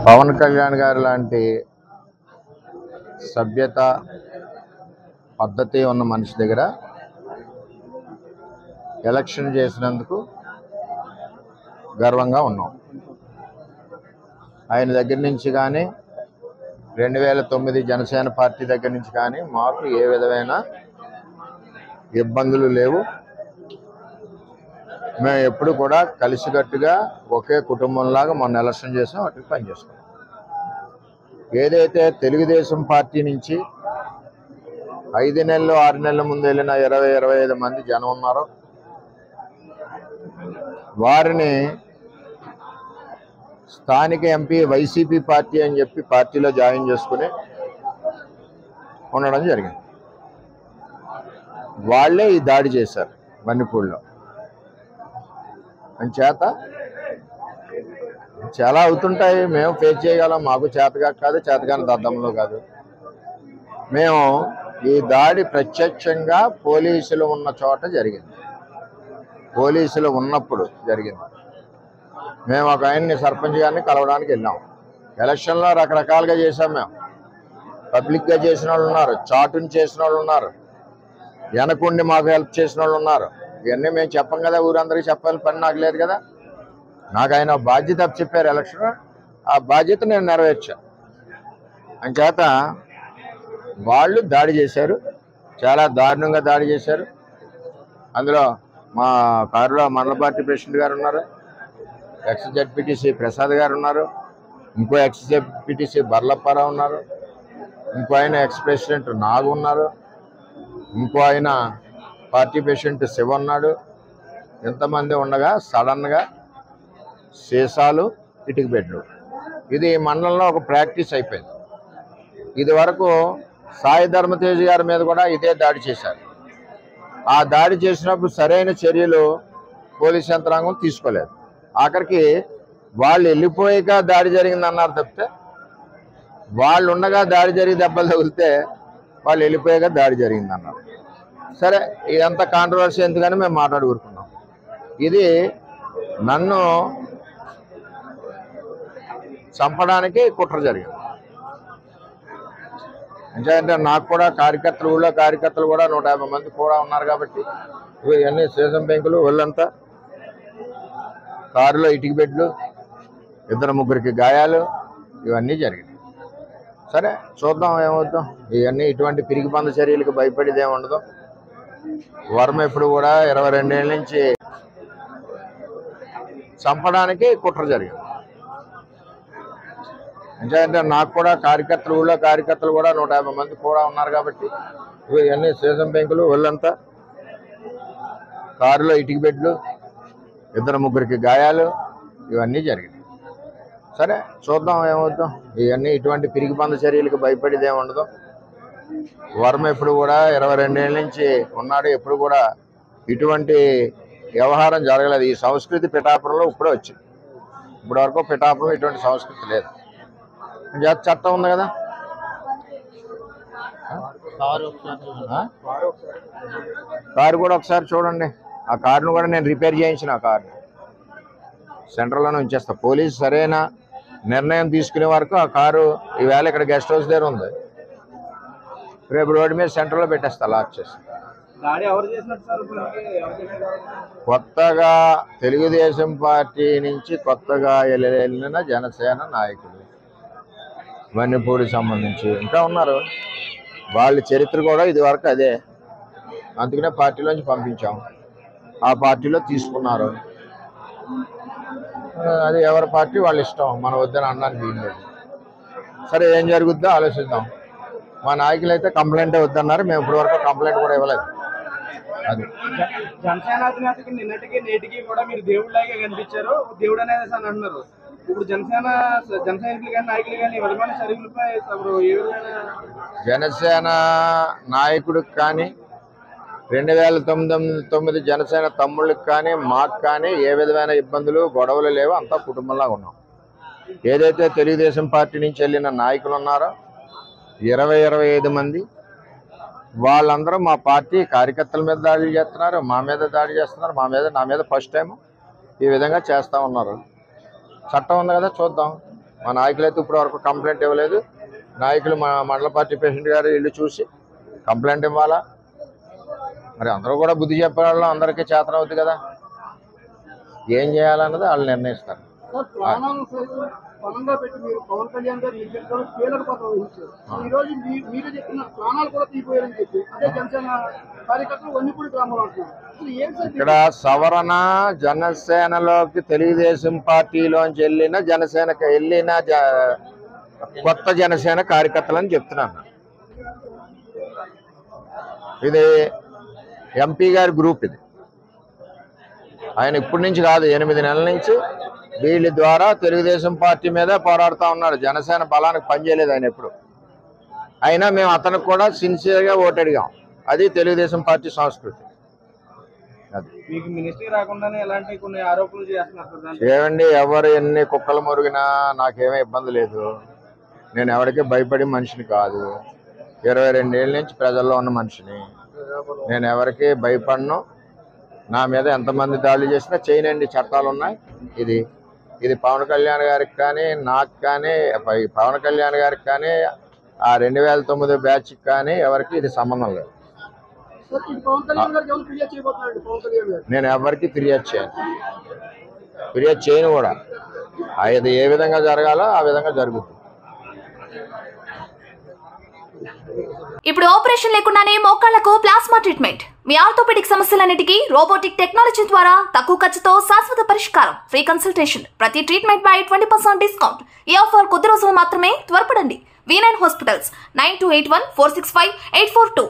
పవన్ కళ్యాణ్ గారు లాంటి సభ్యత పద్ధతి ఉన్న మనిషి దగ్గర ఎలక్షన్ చేసినందుకు గర్వంగా ఉన్నాం. ఆయన దగ్గర నుంచి కానీ 2009 జనసేన పార్టీ దగ్గర నుంచి కానీ మాకు ఏ విధమైన ఇబ్బందులు లేవు. మేము ఎప్పుడు కూడా కలిసికట్టుగా ఒకే కుటుంబంలాగా మొన్న ఎలక్షన్ చేసాం, అటు పనిచేస్తాం. ఏదైతే తెలుగుదేశం పార్టీ నుంచి 5 నెలలు 6 నెలల ముందు వెళ్ళిన 20-25 మంది జనం ఉన్నారో వారిని స్థానిక ఎంపీ వైసీపీ పార్టీ అని చెప్పి పార్టీలో జాయిన్ చేసుకుని ఉండడం జరిగింది. వాళ్ళే ఈ దాడి చేశారు మన్నిపూడిలో. చేత చాలా అవుతుంటాయి, మేము ఫేస్ చేయగలం. మాకు చేతగా కాదు, చేతగాని దద్దంలో కాదు. మేము ఈ దాడి ప్రత్యక్షంగా పోలీసులు ఉన్న చోట జరిగింది, పోలీసులు ఉన్నప్పుడు జరిగింది. మేము ఒక ఆయన్ని సర్పంచ్ గారిని కలవడానికి వెళ్ళాం. ఎలక్షన్లో రకరకాలుగా చేసాం. మేము పబ్లిక్గా చేసిన వాళ్ళు ఉన్నారు, చాటుని చేసిన వాళ్ళు ఉన్నారు, వెనకుండి మాకు హెల్ప్ చేసిన వాళ్ళు ఉన్నారు. ఇవన్నీ మేము చెప్పం కదా, ఊరందరికీ చెప్పాలి పని నాకు లేదు కదా. నాకు ఆయన బాధ్యత చెప్పారు ఎలక్షన్, ఆ బాధ్యత నేను నెరవేర్చాను. అంచేత వాళ్ళు దాడి చేశారు, చాలా దారుణంగా దాడి చేశారు. అందులో మా కారులో మండల పార్టీ ప్రెసిడెంట్ గారు ఉన్నారు, ఎక్స్ జెడ్పీటీసీ ప్రసాద్ గారు ఉన్నారు, ఇంకో ఎక్స్ జెడ్పీటీసీ బర్లప్పారావు ఉన్నారు, ఇంకో ఆయన ఎక్స్ ప్రెసిడెంట్ నాగు ఉన్నారు, ఇంకో ఆయన పార్టీ ప్రెసిడెంట్ శివ ఉన్నాడు. ఎంతమంది ఉండగా సడన్గా సీసాలు, ఇటుక బెడ్లు, ఇది మండలంలో ఒక ప్రాక్టీస్ అయిపోయింది. ఇది వరకు సాయి ధర్మతేజ్ గారి మీద కూడా ఇదే దాడి చేశారు. ఆ దాడి చేసినప్పుడు సరైన చర్యలు పోలీస్ యంత్రాంగం తీసుకోలేదు. ఆఖరికి వాళ్ళు వెళ్ళిపోయాక దాడి జరిగింది అన్నారు తప్పితే, వాళ్ళు ఉండగా దాడి జరిగి దెబ్బలు తగిలితే వాళ్ళు వెళ్ళిపోయాక దాడి జరిగింది అన్నారు. సరే, ఇదంతా కాంట్రవర్సీ ఎందుకని మేము మాట్లాడుకుంటున్నాం. ఇది నన్ను చంపడానికి కుట్ర జరిగింది. అంటే నాకు కూడా కార్యకర్తలు, ఊళ్ళో కార్యకర్తలు కూడా 150 మంది కూడా ఉన్నారు కాబట్టి ఇవన్నీ సీజన్ బ్యాంకులు, ఒళ్ళంతా కారులో ఇటుక బెడ్లు, 2-3 గాయాలు, ఇవన్నీ జరిగినాయి. సరే చూద్దాం ఏమవుతాం. ఇవన్నీ ఇటువంటి పిరిగిపంద చర్యలకు భయపడేది ఏమి ఉండదు. వర్మ ఎప్పుడు కూడా 22 ఏళ్ళ నుంచి చంపడానికి కుట్ర జరిగింది. అంటే నాకు కూడా కార్యకర్తలు, ఊళ్ళో కార్యకర్తలు కూడా 150 మంది కూడా ఉన్నారు కాబట్టి ఇవన్నీ సీజన్ బ్యాంకులు, ఒళ్ళంతా కారులో ఇటుక బెడ్లు, 2-3 గాయాలు, ఇవన్నీ జరిగినాయి. సరే చూద్దాం ఏమవుతాం. ఇవన్నీ ఇటువంటి పిరిగిపంద చర్యలకు భయపడేది ఏమి ఉండదు. వర్మ ఎప్పుడు కూడా 22 ఏళ్ళ నుంచి ఉన్నాడు, ఎప్పుడు కూడా ఇటువంటి వ్యవహారం జరగలేదు. ఈ సంస్కృతి పిఠాపురంలో ఇప్పుడే వచ్చింది. ఇప్పటి వరకు పిఠాపురంలో ఇటువంటి సంస్కృతి లేదు. చట్టం ఉంది కదా. కారు కూడా ఒకసారి చూడండి. ఆ కారును కూడా నేను రిపేర్ చేయించిన. ఆ కారుని సెంటర్లోనే ఉంచేస్తా. పోలీసు సరైన నిర్ణయం తీసుకునే వరకు ఆ కారు ఈవేళ ఇక్కడ గెస్ట్ హౌస్ దగ్గర ఉంది, రేపు రోడ్డు మీద సెంటర్లో పెట్టేస్తా, లాక్ చేసి. కొత్తగా తెలుగుదేశం పార్టీ నుంచి కొత్తగా వెళ్ళిన జనసేన నాయకులు మన్నిపూడి సంబంధించి ఇంకా ఉన్నారు. వాళ్ళ చరిత్ర కూడా ఇది వరకు అదే. అందుకనే పార్టీలోంచి పంపించాం. ఆ పార్టీలో తీసుకున్నారు. అది ఎవరి పార్టీ వాళ్ళ ఇష్టం, మనం వద్దని అనడానికి వీలు లేదు. సరే ఏం జరుగుద్దో ఆలోచిద్దాం. మా నాయకులు అయితే కంప్లైంటే వద్దన్నారు, మేము ఇప్పటి వరకు కంప్లైంట్ కూడా ఇవ్వలేదు. అది జనసేన అధినేతకి నిన్నటికి నేటికి కూడా మీరు దేవుడిలాగే కనిపించారు, దేవుడు అనేది అని అంటున్నారు. ఇప్పుడు జన సైనికులు కానీ నాయకులు కానీ వర్గమైన చర్యలపై జనసేన నాయకుడికి కానీ 2009 జనసేన తమ్ముళ్ళకి కానీ మాకు కానీ ఏ విధమైన ఇబ్బందులు గొడవలు లేవు. అంతా కుటుంబంలా ఉన్నాం. ఏదైతే తెలుగుదేశం పార్టీ నుంచి వెళ్ళిన నాయకులు ఉన్నారో 20-25 మంది, వాళ్ళందరూ మా పార్టీ కార్యకర్తల మీద దాడులు చేస్తున్నారు, మా మీద దాడి చేస్తున్నారు. నా మీద ఫస్ట్ టైం ఈ విధంగా చేస్తూ ఉన్నారు. చట్టం ఉంది కదా, చూద్దాం. మా నాయకులు అయితే ఇప్పటి వరకు కంప్లైంట్ ఇవ్వలేదు. నాయకులు మా మండల పార్టీ ప్రెసిడెంట్ గారు ఇల్లు చూసి కంప్లైంట్ ఇవ్వాలా. మరి అందరూ కూడా బుద్ధి చెప్పే వాళ్ళు అందరికీ చేతనవుద్ది కదా. ఏం చేయాలన్నది వాళ్ళు నిర్ణయిస్తారు. బలంగా పెట్టి మీరు పవన్ కళ్యాణ్ గారు నిర్దేశించడం కీలక పాత్ర వహించారు. ఈ రోజు మీరు చెప్పిన ప్రాణాలు కూడా తీపోయారని చెప్పి అదే జనసేన కార్యకర్తలు వన్నిపూడి గ్రామంలో అంటున్నారు. ఇక్కడ సవరణ జనసేనలోకి తెలుగుదేశం పార్టీలోంచి వెళ్ళిన కొత్త జనసేన కార్యకర్తలని చెప్తున్నాను. ఇది ఎంపీ గారి గ్రూప్. ఇది ఆయన ఇప్పటి నుంచి కాదు, 8 నెలల నుంచి వీళ్ళ ద్వారా తెలుగుదేశం పార్టీ మీద పోరాడుతూ ఉన్నాడు. జనసేన బలానికి పనిచేయలేదు ఆయన ఎప్పుడు. అయినా మేము అతనికి కూడా సిన్సియర్గా ఓటు అడిగాం. అది తెలుగుదేశం పార్టీ సంస్కృతి. మీకు మినిస్ట్రీ రాకుండానే ఎలాంటి కొన్ని ఆరోపణలు చేస్తున్నారు. ఏమండి, ఎవరు ఎన్ని కుక్కలు మురిగినా నాకేమీ ఇబ్బంది లేదు. నేను ఎవరికి భయపడే మనిషిని కాదు. 22 ఏళ్ళ నుంచి ప్రజల్లో ఉన్న మనిషిని. నేను ఎవరికి భయపడను. నా మీద ఎంతమంది దాడులు చేసినా చేయనండి, చట్టాలు ఉన్నాయి. ఇది పవన్ కళ్యాణ్ గారికి కానీ, నాకు కానీ, పవన్ కళ్యాణ్ గారికి కానీ, ఆ 2009 బ్యాచ్కి కానీ ఎవరికి ఇది సంబంధం లేదు. నేను ఎవరికి ఫిర్యాదు చేయను కూడా. అది ఏ విధంగా జరగాలో ఆ విధంగా జరుగుతుంది. ఇప్పుడు ఆపరేషన్ లేకుండానే మోకాళ్లకు ప్లాస్మా ట్రీట్మెంట్. మీ ఆర్థోపెడిక్ సమస్యలన్నిటికీ రోబోటిక్ టెక్నాలజీ ద్వారా తక్కువ ఖర్చుతో శాశ్వత పరిష్కారం. Free consultation. ప్రతి ట్రీట్మెంట్ పై 20% డిస్కౌంట్. ఈ ఆఫర్ కొద్ది రోజులు మాత్రమే. త్వరపడండి. V9 hospitals 9281465842.